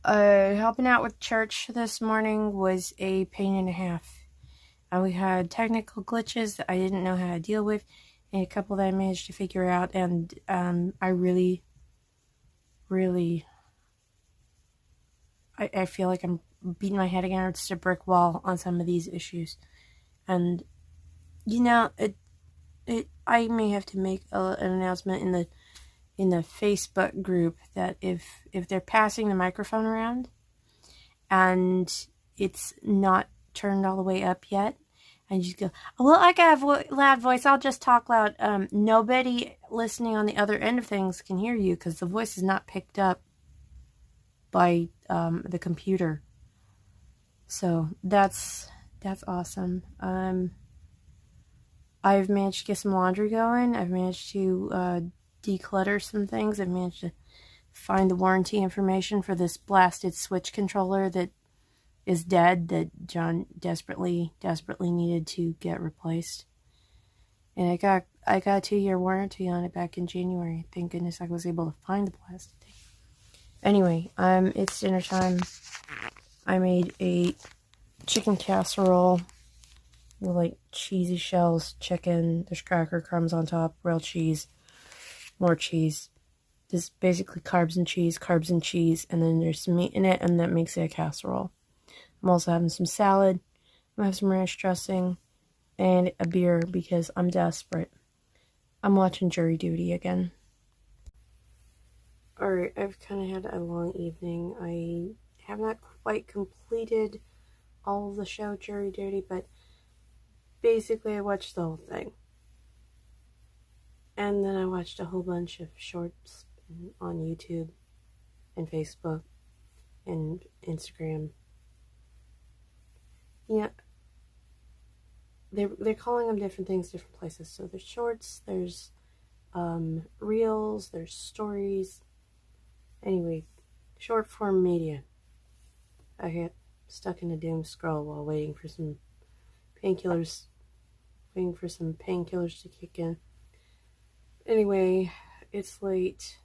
helping out with church this morning was a pain and a half. We had technical glitches that I didn't know how to deal with, and a couple that I managed to figure out, and I really I feel like I'm beating my head against a brick wall on some of these issues. And, you know, I may have to make an announcement in the Facebook group that if they're passing the microphone around and it's not turned all the way up yet, and you just go, well, I got a loud voice, I'll just talk loud. Nobody listening on the other end of things can hear you because the voice is not picked up by the computer. So that's awesome. I've managed to get some laundry going. I've managed to declutter some things. I've managed to find the warranty information for this blasted Switch controller that is dead, that John desperately needed to get replaced. And I got a 2-year warranty on it back in January. Thank goodness I was able to find the plastic thing. Anyway, it's dinner time. I made a chicken casserole with like cheesy shells, chicken, there's cracker crumbs on top, real cheese, more cheese. This is basically carbs and cheese, and then there's some meat in it, and that makes it a casserole. I'm also having some salad. I'm having some ranch dressing and a beer because I'm desperate. I'm watching Jury Duty again. Alright, I've kind of had a long evening. I have not quite completed all of the show Jury Duty, but basically I watched the whole thing. And then I watched a whole bunch of shorts on YouTube and Facebook and Instagram. Yeah, they're calling them different things, different places. So there's shorts, there's reels, there's stories. Anyway, short form media. I got stuck in a doom scroll while waiting for some painkillers to kick in. Anyway, it's late.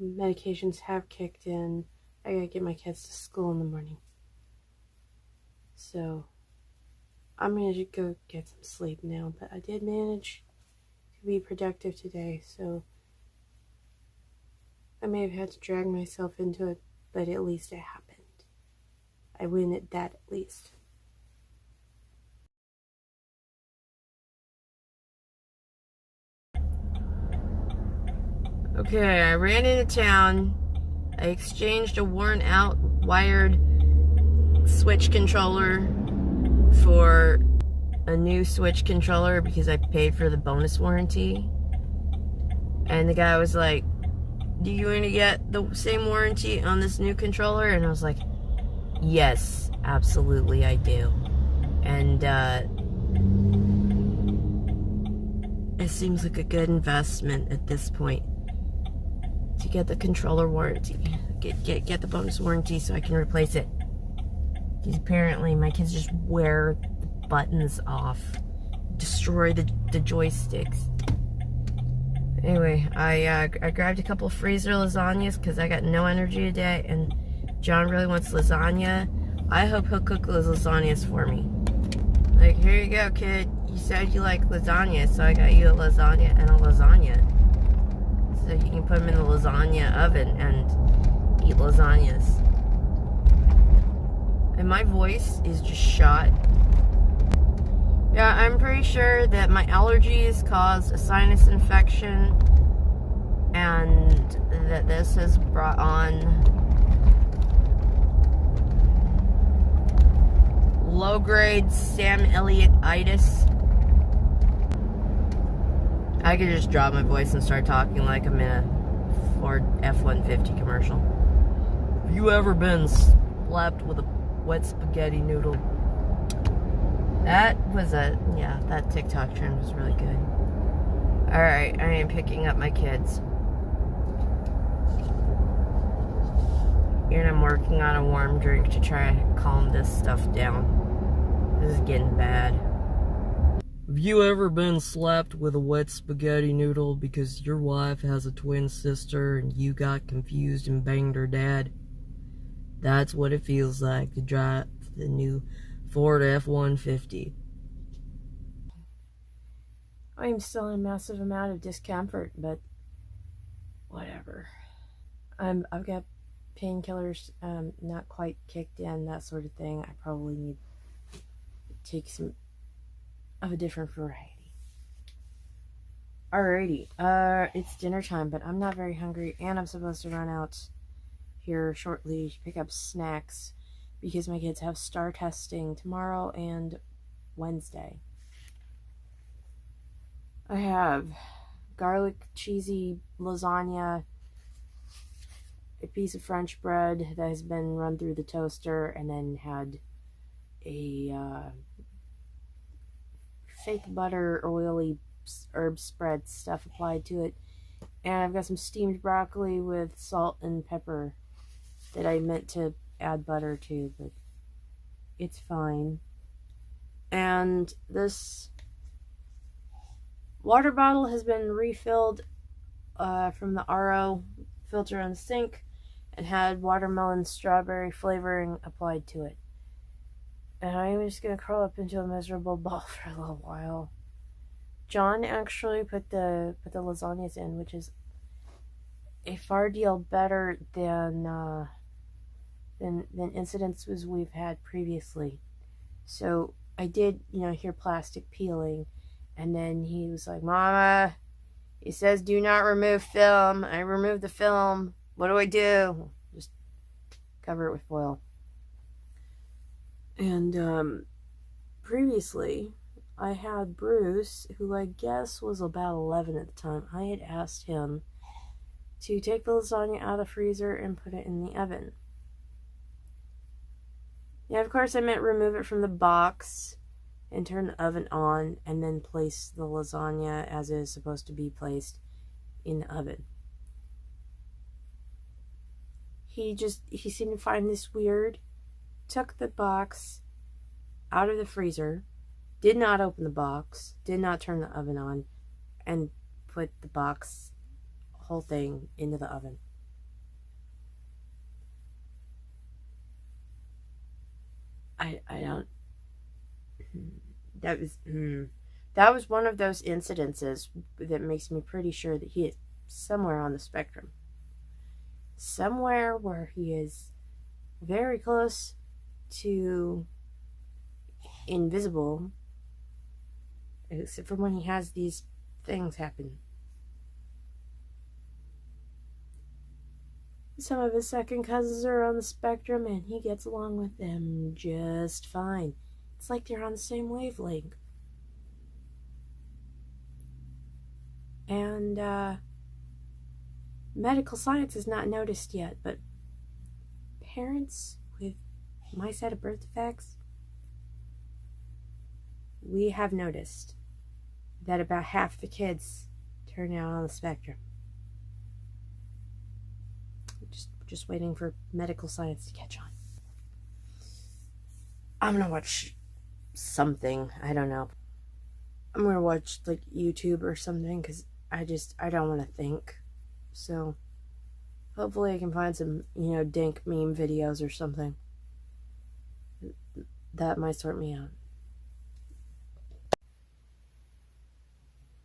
Medications have kicked in. I gotta get my kids to school in the morning. So, I'm gonna go get some sleep now, but I did manage to be productive today, so I may have had to drag myself into it, but at least it happened. I win at that, at least. Okay, I ran into town. I exchanged a worn out wired Switch controller for a new Switch controller because I paid for the bonus warranty. And the guy was like, do you want to get the same warranty on this new controller? And I was like, yes, absolutely I do. And it seems like a good investment at this point to get the controller warranty. Get the bonus warranty so I can replace it. Because apparently my kids just wear the buttons off, destroy the joysticks. Anyway, I grabbed a couple of freezer lasagnas because I got no energy today, and John really wants lasagna. I hope he'll cook those lasagnas for me. Like, here you go, kid. You said you like lasagna, so I got you a lasagna and a lasagna. So you can put them in the lasagna oven and eat lasagnas. And my voice is just shot. Yeah, I'm pretty sure that my allergies caused a sinus infection, and that this has brought on low-grade Sam Elliott-itis. I could just drop my voice and start talking like I'm in a Ford F-150 commercial. Have you ever been slapped with a wet spaghetti noodle? That TikTok trend was really good. Alright, I am picking up my kids. And I'm working on a warm drink to try to calm this stuff down. This is getting bad. Have you ever been slapped with a wet spaghetti noodle because your wife has a twin sister and you got confused and banged her dad? That's what it feels like to drive the new Ford F-150. I'm still in a massive amount of discomfort, but whatever. I've got painkillers not quite kicked in, that sort of thing. I probably need to take some of a different variety. Alrighty, it's dinner time, but I'm not very hungry, and I'm supposed to run out here shortly to pick up snacks because my kids have STAR testing tomorrow and Wednesday. I have garlic cheesy lasagna, a piece of French bread that has been run through the toaster, and then had a fake butter, oily herb spread stuff applied to it. And I've got some steamed broccoli with salt and pepper that I meant to add butter to, but it's fine. And this water bottle has been refilled from the RO filter on the sink and had watermelon strawberry flavoring applied to it. And I'm just going to curl up into a miserable ball for a little while. John actually put the lasagnas in, which is a far deal better than incidences we've had previously. So I did, hear plastic peeling, and then he was like, "Mama, he says do not remove film." I removed the film. What do I do? Just cover it with foil. And previously, I had Bruce, who I guess was about 11 at the time. I had asked him to take the lasagna out of the freezer and put it in the oven. Yeah, of course I meant remove it from the box and turn the oven on and then place the lasagna as it is supposed to be placed in the oven. He seemed to find this weird, took the box out of the freezer, did not open the box, did not turn the oven on, and put the box, whole thing, into the oven. I don't. That was one of those incidences that makes me pretty sure that he is somewhere on the spectrum. Somewhere where he is very close to invisible, except for when he has these things happen. Some of his second cousins are on the spectrum, and he gets along with them just fine. It's like they're on the same wavelength. And medical science has not noticed yet, but parents with my set of birth defects, we have noticed that about half the kids turn out on the spectrum. Just waiting for medical science to catch on. I'm gonna watch something. I don't know. I'm gonna watch like YouTube or something because I don't want to think. So hopefully I can find some dank meme videos or something that might sort me out.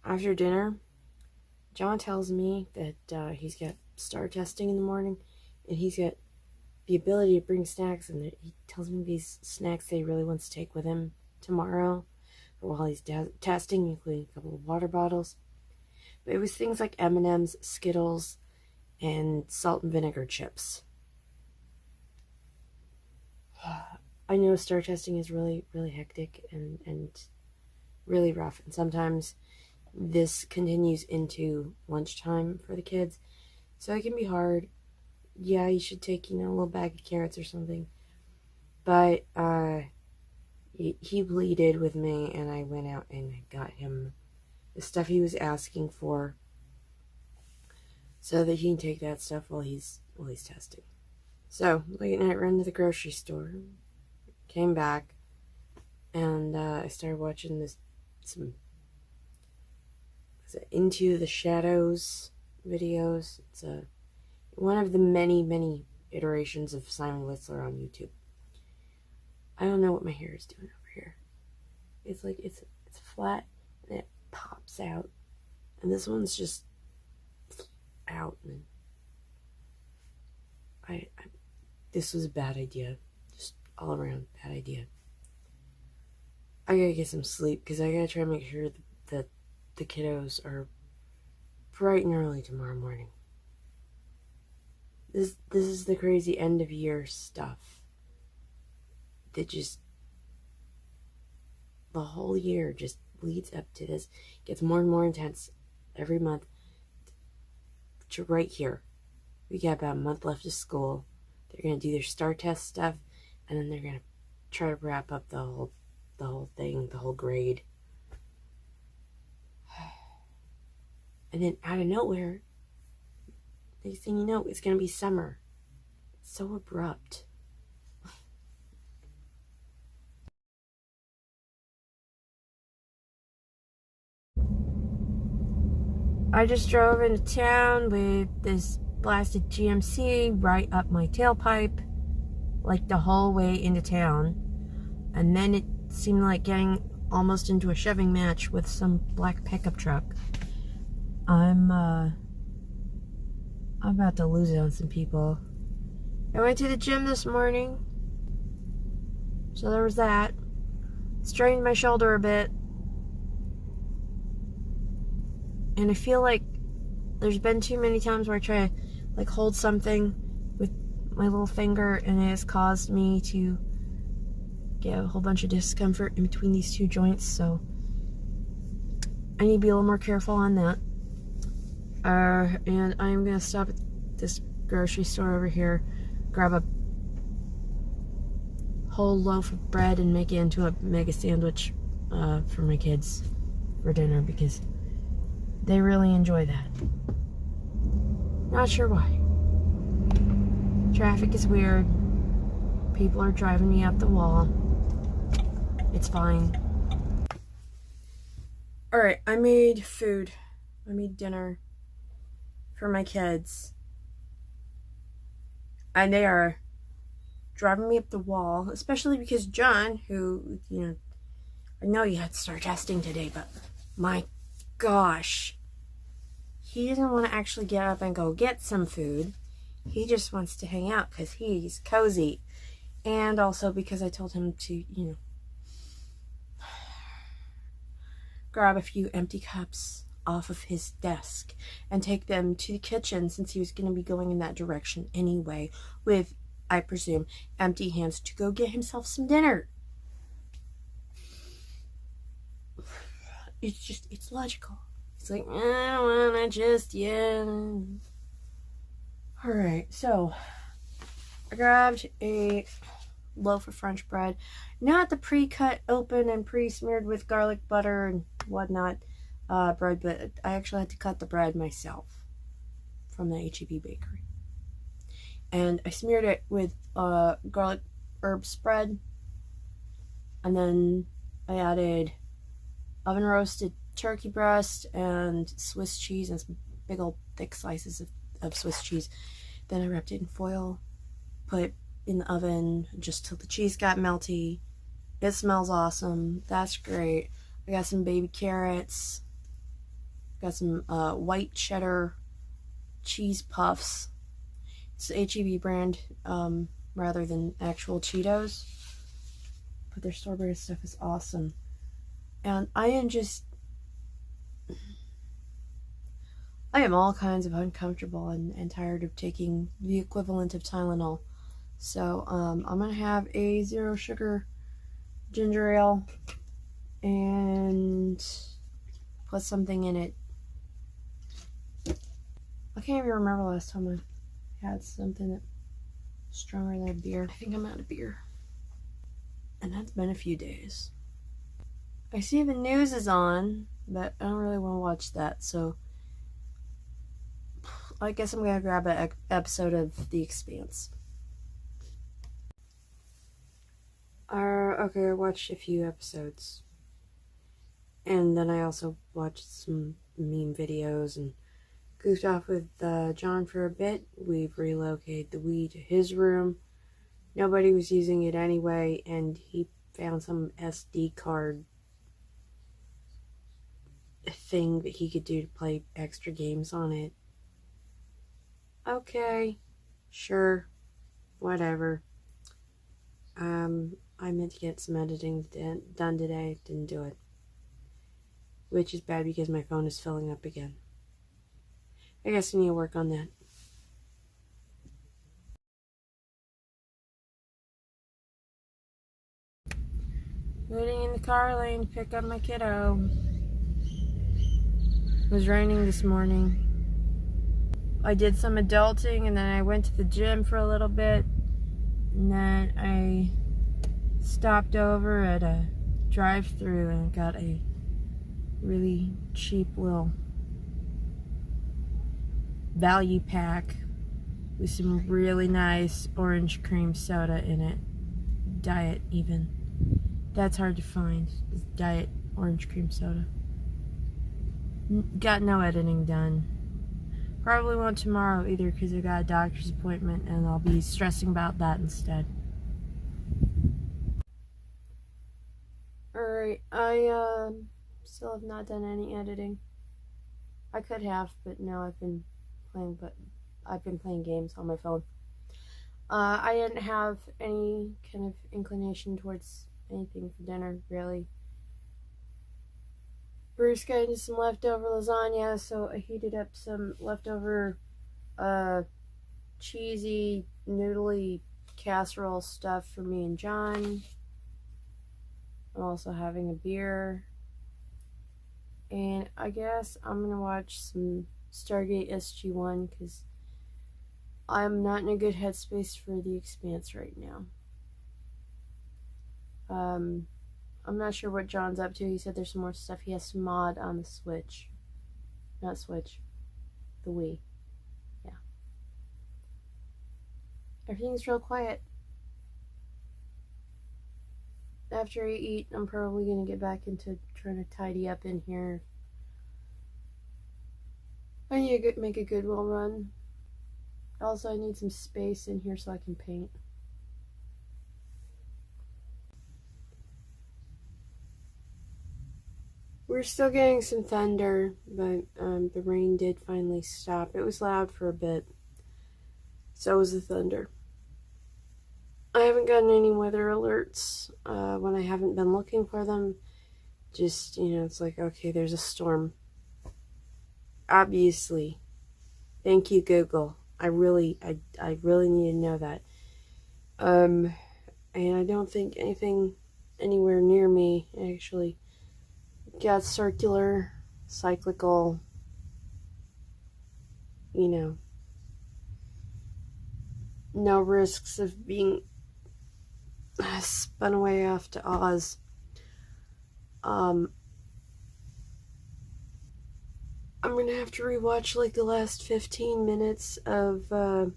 After dinner, John tells me that he's got STAR testing in the morning, and he's got the ability to bring snacks, and he tells me these snacks that he really wants to take with him tomorrow while he's testing, including a couple of water bottles. But it was things like M&M's, Skittles, and salt and vinegar chips. I know STAR testing is really, really hectic and really rough, and sometimes this continues into lunchtime for the kids, so it can be hard. Yeah, you should take, a little bag of carrots or something. But he pleaded with me, and I went out and got him the stuff he was asking for so that he can take that stuff while he's testing. So, late night run to the grocery store, came back, and I started watching some Into the Shadows videos. It's one of the many iterations of Simon Whistler on YouTube. I don't know what my hair is doing over here. It's like it's flat and it pops out, and this one's just out. And I this was a bad idea, just all around bad idea. I gotta get some sleep because I gotta try to make sure that the kiddos are bright and early tomorrow morning. This is the crazy end of year stuff that just the whole year just leads up to this, gets more and more intense every month to right here. We got about a month left of school. They're gonna do their STAR test stuff, and then they're gonna try to wrap up the whole thing, the whole grade. And then out of nowhere, next thing you know, it's gonna be summer. It's so abrupt. I just drove into town with this blasted GMC right up my tailpipe, like the whole way into town. And then it seemed like getting almost into a shoving match with some black pickup truck. I'm about to lose it on some people. I went to the gym this morning, so there was that. Strained my shoulder a bit. And I feel like there's been too many times where I try to like hold something with my little finger, and it has caused me to get a whole bunch of discomfort in between these two joints, so I need to be a little more careful on that. And I'm gonna stop at this grocery store over here, grab a whole loaf of bread and make it into a mega sandwich for my kids for dinner, because they really enjoy that. Not sure why. Traffic is weird. People are driving me up the wall. It's fine. Alright, I made food. I made dinner for my kids. And they are driving me up the wall, especially because John, who, I know you had to start testing today, but my gosh, he doesn't want to actually get up and go get some food. He just wants to hang out because he's cozy. And also because I told him to, grab a few empty cups off of his desk and take them to the kitchen, since he was going to be going in that direction anyway, with, I presume, empty hands to go get himself some dinner. It's logical. It's like, I don't want to just yet. Alright, so I grabbed a loaf of French bread. Not the pre-cut open and pre-smeared with garlic butter and whatnot bread, but I actually had to cut the bread myself from the H-E-B bakery. And I smeared it with garlic herb spread. And then I added oven roasted turkey breast and Swiss cheese and some big old thick slices of Swiss cheese. Then I wrapped it in foil, put it in the oven just till the cheese got melty. It smells awesome. That's great. I got some baby carrots. Got some white cheddar cheese puffs. It's the H-E-B brand rather than actual Cheetos. But their store-brand stuff is awesome. And I am all kinds of uncomfortable and tired of taking the equivalent of Tylenol. So I'm going to have a 0 sugar ginger ale and put something in it. I can't even remember last time I had something that stronger than beer. I think I'm out of beer. And that's been a few days. I see the news is on, but I don't really want to watch that, so I guess I'm gonna grab an episode of The Expanse. Okay, I watched a few episodes. And then I also watched some meme videos and goofed off with John for a bit. We've relocated the Wii to his room. Nobody was using it anyway, and he found some SD card thing that he could do to play extra games on it. Okay, sure, whatever. I meant to get some editing done today, didn't do it. Which is bad because my phone is filling up again. I guess I need to work on that. Waiting in the car lane to pick up my kiddo. It was raining this morning. I did some adulting and then I went to the gym for a little bit. And then I stopped over at a drive-thru and got a really cheap little value pack with some really nice orange cream soda in it. Diet even. That's hard to find, is diet orange cream soda. Got no editing done. Probably won't tomorrow either because I got a doctor's appointment and I'll be stressing about that instead. Alright, I still have not done any editing. I could have, but now I've been playing games on my phone. I didn't have any kind of inclination towards anything for dinner, really. Bruce got into some leftover lasagna, so I heated up some leftover cheesy, noodly casserole stuff for me and John. I'm also having a beer. And I guess I'm going to watch some Stargate SG-1 because I'm not in a good headspace for The Expanse right now. I'm not sure what John's up to. He said there's some more stuff he has to mod on the Switch. Not Switch. The Wii. Yeah. Everything's real quiet. After I eat, I'm probably going to get back into trying to tidy up in here. I need to make a Goodwill run. Also, I need some space in here so I can paint. We're still getting some thunder, but the rain did finally stop. It was loud for a bit. So was the thunder. I haven't gotten any weather alerts when I haven't been looking for them. Just, it's like, okay, there's a storm. Obviously. Thank you, Google. I really need to know that. And I don't think anything anywhere near me actually got circular, cyclical, no risks of being spun away off to Oz. I'm gonna have to rewatch like the last 15 minutes of the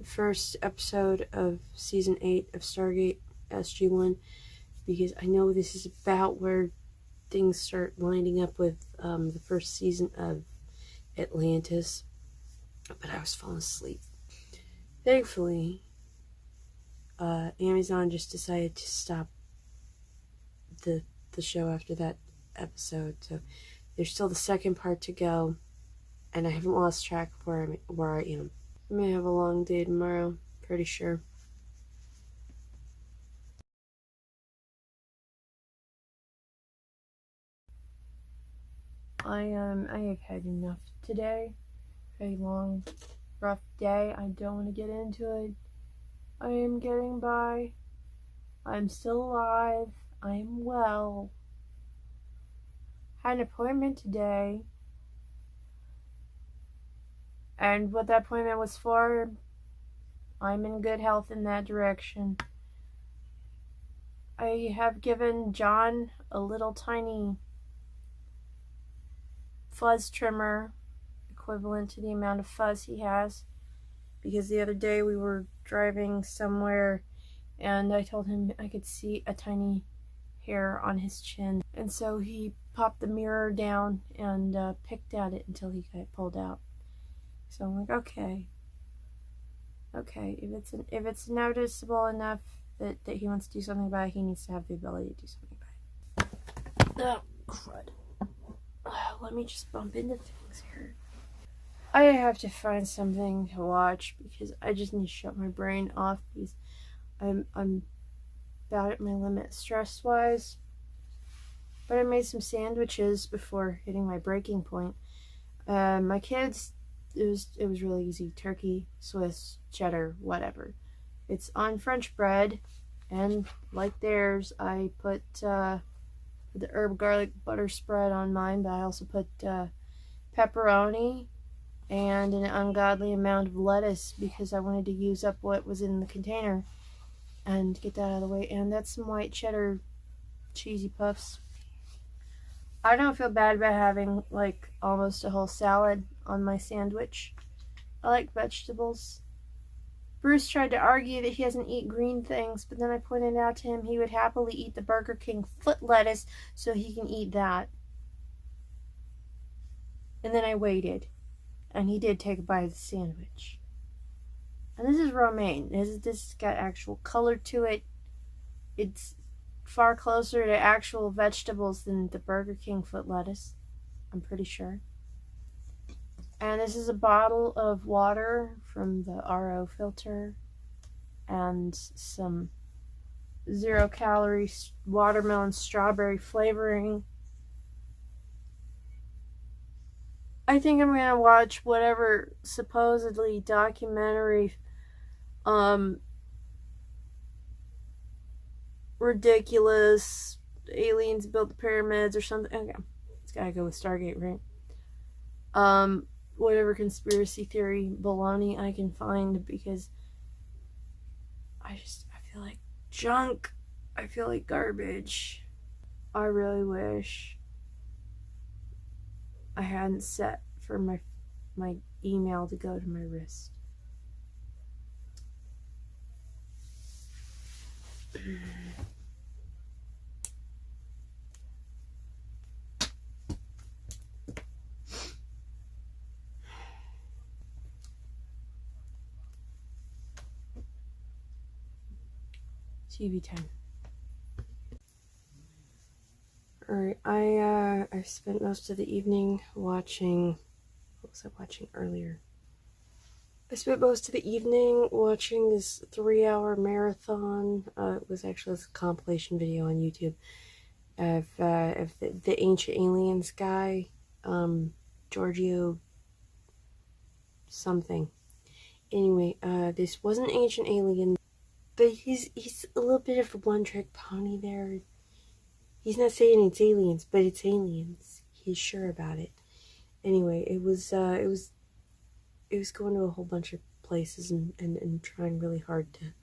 first episode of season 8 of Stargate SG-1 because I know this is about where things start lining up with the first season of Atlantis, but I was falling asleep. Thankfully, Amazon just decided to stop the show after that episode, so there's still the second part to go, and I haven't lost track of where I am. I may have a long day tomorrow, pretty sure. I have had enough today. A long, rough day. I don't want to get into it. I am getting by. I'm still alive. I am well. Had an appointment today. And what that appointment was for, I'm in good health in that direction. I have given John a little tiny fuzz trimmer equivalent to the amount of fuzz he has, because the other day we were driving somewhere and I told him I could see a tiny hair on his chin, and so he popped the mirror down and picked at it until he got it pulled out. So I'm like, okay, if it's noticeable enough that he wants to do something about it, he needs to have the ability to do something about it. Oh, crud. Let me just bump into things here. I have to find something to watch because I just need to shut my brain off because I'm about at my limit stress-wise. But I made some sandwiches before hitting my breaking point. My kids, it was really easy. Turkey, Swiss, cheddar, whatever. It's on French bread, and like theirs, I put the herb garlic butter spread on mine, but I also put pepperoni and an ungodly amount of lettuce because I wanted to use up what was in the container and get that out of the way. And that's some white cheddar cheesy puffs. I don't feel bad about having like almost a whole salad on my sandwich. I like vegetables. Bruce tried to argue that he doesn't eat green things, but then I pointed out to him he would happily eat the Burger King foot lettuce so he can eat that. And then I waited, and he did take a bite of the sandwich. And this is romaine. This has got actual color to it. It's far closer to actual vegetables than the Burger King foot lettuce, I'm pretty sure. And this is a bottle of water from the RO filter and some 0-calorie watermelon strawberry flavoring. I think I'm gonna watch whatever supposedly documentary ridiculous aliens built the pyramids or something. Okay, it's gotta go with Stargate, right? Whatever conspiracy theory baloney I can find, because I feel like junk. I feel like garbage. I really wish I hadn't set for my email to go to my wrist. TV time. Alright, I spent most of the evening watching, what was I watching earlier? I spent most of the evening watching this 3-hour marathon. It was actually a compilation video on YouTube of the Ancient Aliens guy, Giorgio something. Anyway, this wasn't Ancient Alien, but he's a little bit of a one-trick pony there. He's not saying it's aliens, but it's aliens. He's sure about it. Anyway, it was going to a whole bunch of places and trying really hard to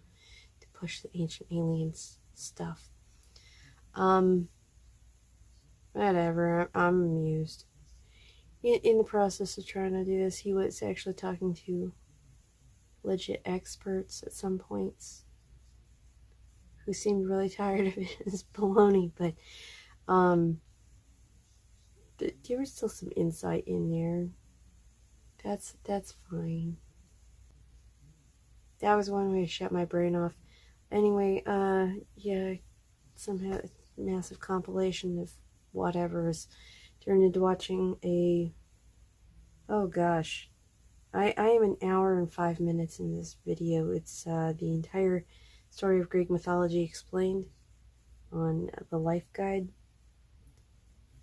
push the Ancient Aliens stuff. Whatever, I'm amused. In the process of trying to do this, he was actually talking to legit experts at some points who seemed really tired of his baloney, but there was still some insight in there. That's fine. That was one way to shut my brain off. Anyway, yeah, somehow a massive compilation of whatever is turned into watching a, oh gosh, I am an hour and 5 minutes in this video. It's the entire story of Greek mythology explained on the Life Guide.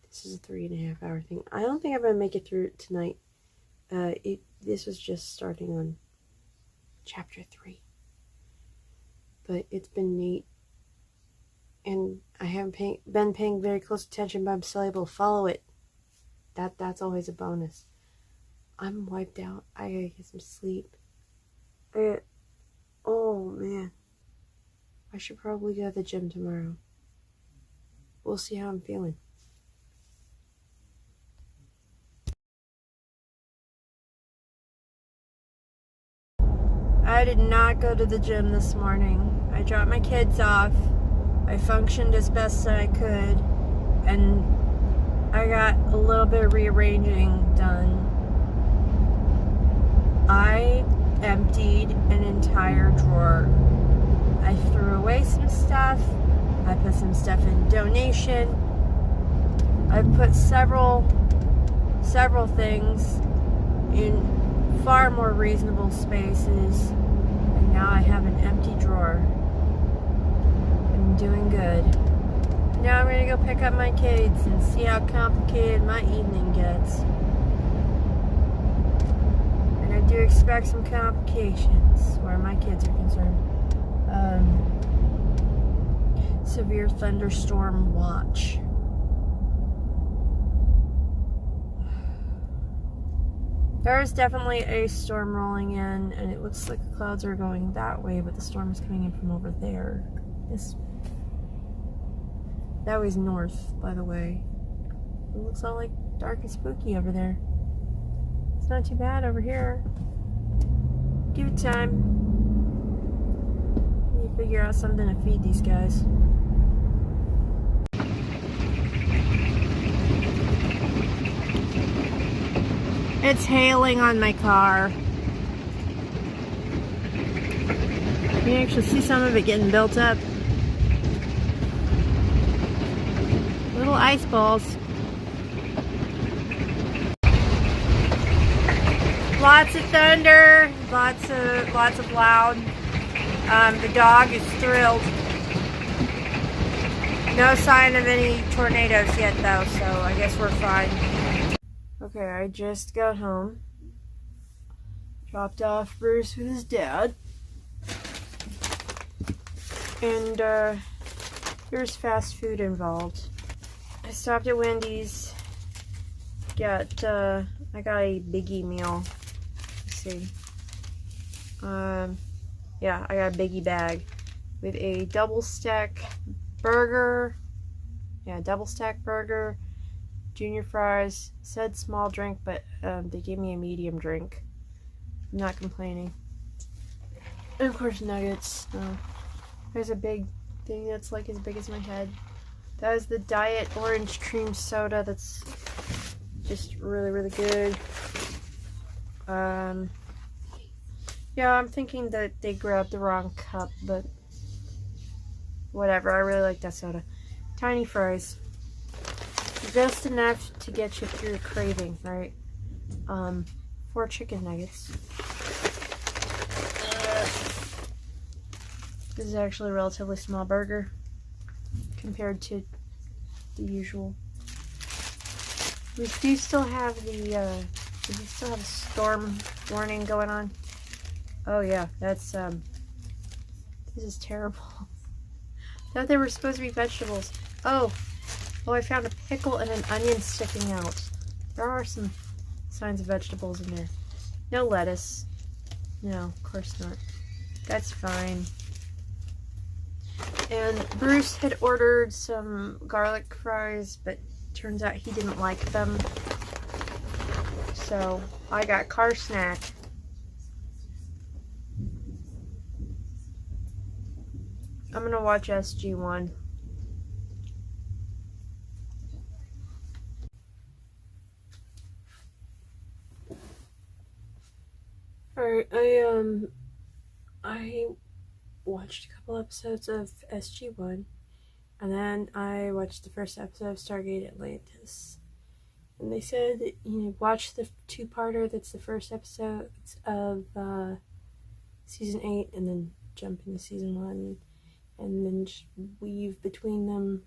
This is a 3.5 hour thing. I don't think I'm gonna make it through it tonight. This was just starting on chapter 3, but it's been neat, and I haven't been paying very close attention, but I'm still able to follow it. That's always a bonus. I'm wiped out. I gotta get some sleep. Oh man, I should probably go to the gym tomorrow. We'll see how I'm feeling. I did not go to the gym this morning. I dropped my kids off. I functioned as best I could, and I got a little bit of rearranging done. I emptied an entire drawer. I threw away some stuff. I put some stuff in donation. I put several things in far more reasonable spaces. And now I have an empty drawer. I'm doing good. Now I'm going to go pick up my kids and see how complicated my evening gets. And I do expect some complications where my kids are concerned. Severe thunderstorm watch. There is definitely a storm rolling in, and it looks like the clouds are going that way, but the storm is coming in from over there. That way's north, by the way. It looks all like dark and spooky over there. It's not too bad over here. Give it time. You figure out something to feed these guys. It's hailing on my car. You can actually see some of it getting built up. Little ice balls. Lots of thunder, lots of loud. The dog is thrilled. No sign of any tornadoes yet though, so I guess we're fine. Okay, I just got home. Dropped off Bruce with his dad. And there's fast food involved. I stopped at Wendy's. I got a biggie meal. Let's see. Yeah, I got a biggie bag with a double stack burger. Yeah, double stack burger, junior fries. Said small drink, but they gave me a medium drink. I'm not complaining. And of course, nuggets. There's a big thing that's like as big as my head. That is the diet orange cream soda. That's just really, really good. Yeah, I'm thinking that they grabbed the wrong cup, but whatever. I really like that soda. Tiny fries. Just enough to get you through the craving, right? 4 chicken nuggets. This is actually a relatively small burger compared to the usual. We do still have the a storm warning going on. Oh yeah, that's this is terrible. I thought they were supposed to be vegetables. Oh, I found a pickle and an onion sticking out. There are some signs of vegetables in there. No lettuce. No, of course not. That's fine. And Bruce had ordered some garlic fries, but turns out he didn't like them. So I got car snack. I'm gonna watch SG1. Alright, I watched a couple episodes of SG1, and then I watched the first episode of Stargate Atlantis. And they said that, watch the 2-parter that's the first episode of season 8, and then jump into season 1, and then just weave between them.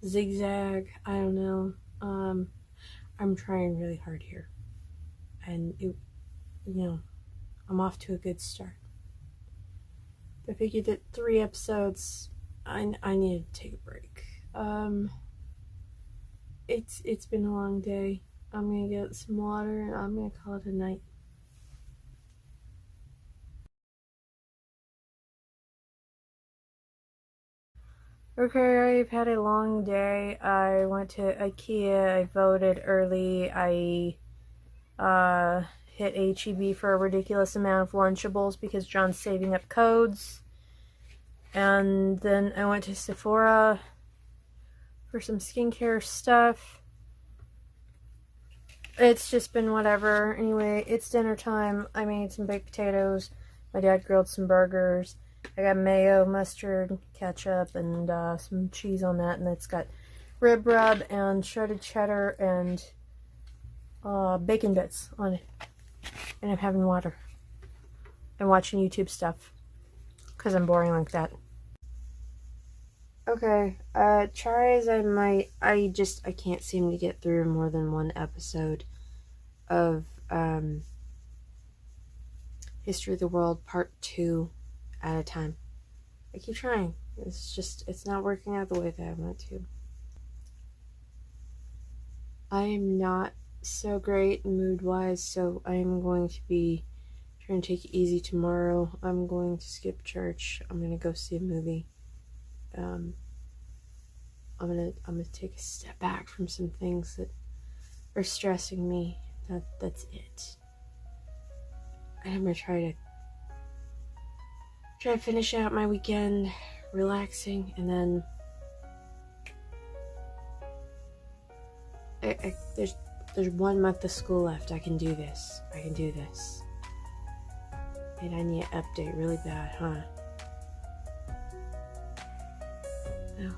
Zigzag, I don't know. I'm trying really hard here. And I'm off to a good start. I figured that 3 episodes, I needed to take a break. It's been a long day. I'm gonna get some water and I'm gonna call it a night. Okay, I've had a long day. I went to IKEA. I voted early. I hit HEB for a ridiculous amount of Lunchables because John's saving up codes. And then I went to Sephora for some skincare stuff. It's just been whatever. Anyway, it's dinner time. I made some baked potatoes. My dad grilled some burgers. I got mayo, mustard, ketchup, and some cheese on that. And it's got rib rub and shredded cheddar and bacon bits on it. And I'm having water. And watching YouTube stuff. Because I'm boring like that. Okay, try as I might, I can't seem to get through more than one episode of History of the World Part 2 at a time. I keep trying. It's not working out the way that I want to. I am not so great mood-wise, so I am going to be trying to take it easy tomorrow. I'm going to skip church. I'm going to go see a movie. I'm gonna take a step back from some things that are stressing me. That's it. I'm gonna try to finish out my weekend relaxing, and then there's 1 month of school left. I can do this. And I need an update really bad, huh? Well,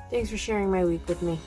thanks for sharing my week with me.